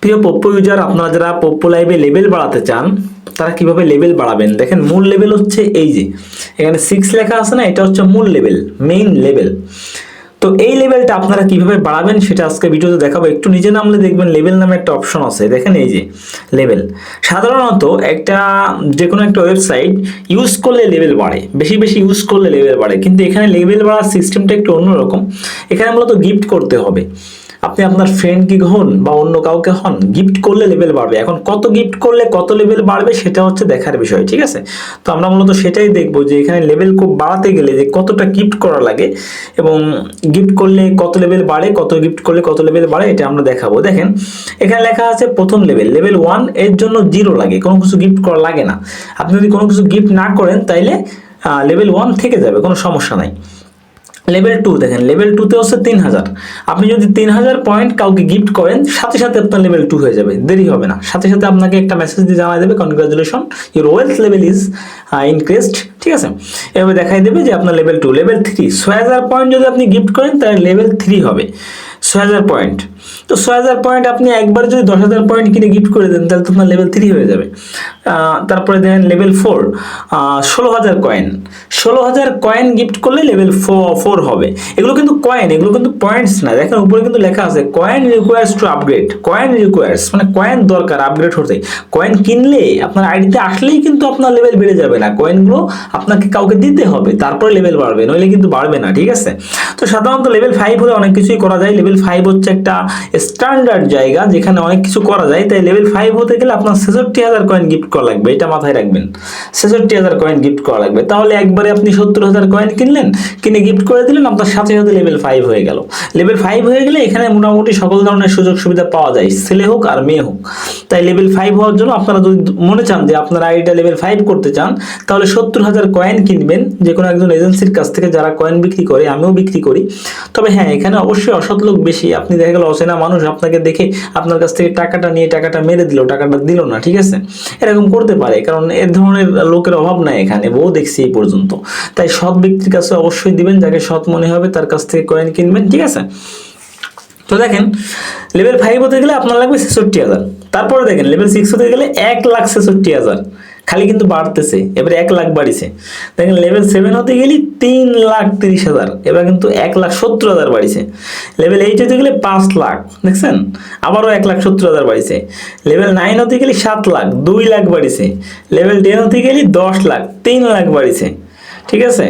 প্রিয় পোপ্পো ইউজার, আপনারা যারা পোপ্পো লাইভে লেভেল বাড়াতে চান তারা কিভাবে লেভেল বাড়াবেন? দেখেন, মূল লেভেল হচ্ছে এই যে এখানে 6 লেখা আছে না, এটা হচ্ছে মূল লেভেল, মেইন লেভেল। তো এই লেভেলটা আপনারা কিভাবে বাড়াবেন সেটা আজকে ভিডিওতে দেখাবো। একটু নিজে নামলে দেখবেন লেভেল নামে একটা অপশন আছে, দেখেন এই যে লেভেল। সাধারণত যে কোনো একটা ওয়েবসাইট ইউজ করলে লেভেল বাড়ে, বেশি বেশি ইউজ করলে লেভেল বাড়ে, কিন্তু এখানে লেভেল বাড়ার সিস্টেমটা একটু অন্যরকম। এখানে মূলত গিফট করতে হবে। আপনি আপনার ফ্রেন্ড কি হন বা অন্য কাউকে হন, গিফট করলে লেভেল বাড়বে। এখন কত গিফট করলে কত লেভেল বাড়বে সেটা হচ্ছে দেখার বিষয়, ঠিক আছে? তো আমরা মূলত সেটাই দেখবো যে এখানে লেভেল খুব বাড়াতে গেলে যে কতটা গিফট করা লাগে এবং গিফট করলে কত লেভেল বাড়ে, কত গিফট করলে কত লেভেল বাড়ে, এটা আমরা দেখাবো। দেখেন এখানে লেখা আছে প্রথম লেভেল, লেভেল 1 এর জন্য 0 লাগে, কোনো কিছু গিফট করা লাগে না। আপনি যদি কোনো কিছু গিফট না করেন তাইলে লেভেল 1 থেকে যাবে, কোনো সমস্যা নাই। লেভেল 2 দেখেন, লেভেল 2 তে হচ্ছে 3000। আপনি যদি 3000 পয়েন্ট কাউকে গিফট করেন, সাথে সাথে আপনার লেভেল 2 হয়ে যাবে, দেরি হবে না। সাথে সাথে আপনাকে একটা মেসেজ দিয়ে জানাই দেবে, congratulation, your wealth level is increased, ঠিক আছে? এভাবে দেখাই দেবে যে আপনার লেভেল 2। লেভেল 3 6000 পয়েন্ট যদি আপনি গিফট করেন তাহলে লেভেল 3 হবে 6000 পয়েন্ট। তো 6000 পয়েন্ট আপনি একবার যদি 10000 পয়েন্ট কিনে গিফট করে দেন তাহলে তো আপনার লেভেল 3 হয়ে যাবে। তারপরে দেখেন লেভেল 4 16000 কয়েন, 16000 কয়েন গিফট করলে লেভেল 4 হবে। এগুলো কিন্তু কয়েন, এগুলো কিন্তু পয়েন্টস না। দেখেন উপরে কিন্তু লেখা আছে coin requires to upgrade, coin requires মানে কয়েন দরকার আপগ্রেড হতে। কয়েন কিনলে আপনার আইডিতে আসলেই কিন্তু আপনার লেভেল বেড়ে যাবে না, কয়েনগুলো আপনাকে কাউকে দিতে হবে, তারপরে লেভেল বাড়বে, নইলে কিন্তু বাড়বে না, ঠিক আছে? তো সাধারণত লেভেল 5 হলে অনেক কিছুই করা যায়। লেভেল 5 হচ্ছে একটা স্ট্যান্ডার্ড জায়গা যেখানে অনেক কিছু করা যায়। তাই লেভেল 5 হতে গেলে আপনার 66000 কয়েন গিফট করা লাগবে, এটা মাথায় রাখবেন। 66000 কয়েন গিফট করা লাগবে, তাহলে একবারে আপনি 70000 কয়েন কিনলেন, কিনে গিফট করে দিলেন, আপনার সাথে সাথে লেভেল 5 হয়ে গেল। লেভেল 5 হয়ে গেলে এখানে মোটামুটি সকল ধরনের সুযোগ সুবিধা পাওয়া যায়, ছেলে হোক আর মেয়ে হোক। তাই লেভেল 5 হওয়ার জন্য আপনারা যদি মনে চান যে আপনার আইডিটা লেভেল 5 করতে চান, তাহলে 70000 কয়েন কিনবেন যে কোনো একজন এজেন্সির কাছ থেকে, যারা কয়েন বিক্রি করে, আমিও বিক্রি করি। তবে হ্যাঁ, এখানে অবশ্যই অসৎ লোক বেশি। আপনি দেখা গেল অচেনা মানুষ আপনাকে দেখে আপনার কাছ থেকে টাকাটা নিয়ে টাকাটা মেরে দিল, টাকাটা দিল না, ঠিক আছে? এরকম করতে পারে, কারণ এর ধরনের লোকের অভাব নাই এখানে, বহু দেখছি এই পর্যন্ত। তাই সৎ ব্যক্তির কাছে অবশ্যই দিবেন, যাকে সৎ মনে হবে তার কাছ থেকে কয়েন কিনবেন, ঠিক আছে? তো দেখেন লেভেল 5 হতে গেলে আপনার লাগবে 66000। তারপরে দেখেন লেভেল 6 হতে গেলে 1,66,000, খালি কিন্তু বাড়তেছে, এবারে 1 লাখ বাড়িছে। দেখেন লেভেল 7 হতে গেলে 3,30,000, এবার কিন্তু 1,70,000 বাড়িছে। লেভেল 8 হতে গেলে 5 লাখ, দেখছেন? আবারও 1,70,000 বাড়িছে। লেভেল 9 হতে গেলে 7 লাখ, 2 লাখ বাড়িছে। লেভেল 10 হতে গেলে 10 লাখ, 3 লাখ বাড়িছে, ঠিক আছে?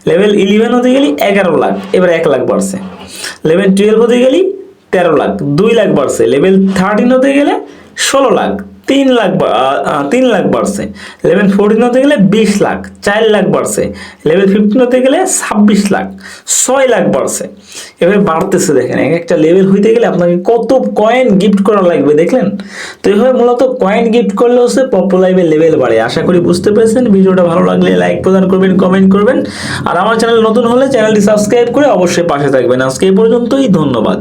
লেভেল 11 হতে গেলে 11 লাখ, এবার 1 লাখ বাড়ছে। লেভেল 12 হতে গেলে 13 লাখ, 2 লাখ বাড়ছে। লেভেল 13 হতে গেলে 16 লাখ, 3 লাখ বাড়ছে। লেভেল 14 হতে গেলে 20 লাখ, 4 লাখ বাড়ছে। লেভেল 15 হতে গেলে 26 লাখ, 6 লাখ বাড়ছে। এভাবে বাড়তেছে। দেখেন এক একটা লেভেল হইতে গেলে আপনাকে কত কয়েন গিফট করা লাগবে, দেখলেন? তো এইভাবে মূলত কয়েন গিফট করলে হচ্ছে পোপ্পো লাইভে লেভেল বাড়ে। আশা করি বুঝতে পেরেছেন। ভিডিওটা ভালো লাগলে লাইক প্রদান করবেন, কমেন্ট করবেন, আর আমার চ্যানেল নতুন হলে চ্যানেলটি সাবস্ক্রাইব করে অবশ্যই পাশে থাকবেন। আজকে এই পর্যন্তই, ধন্যবাদ।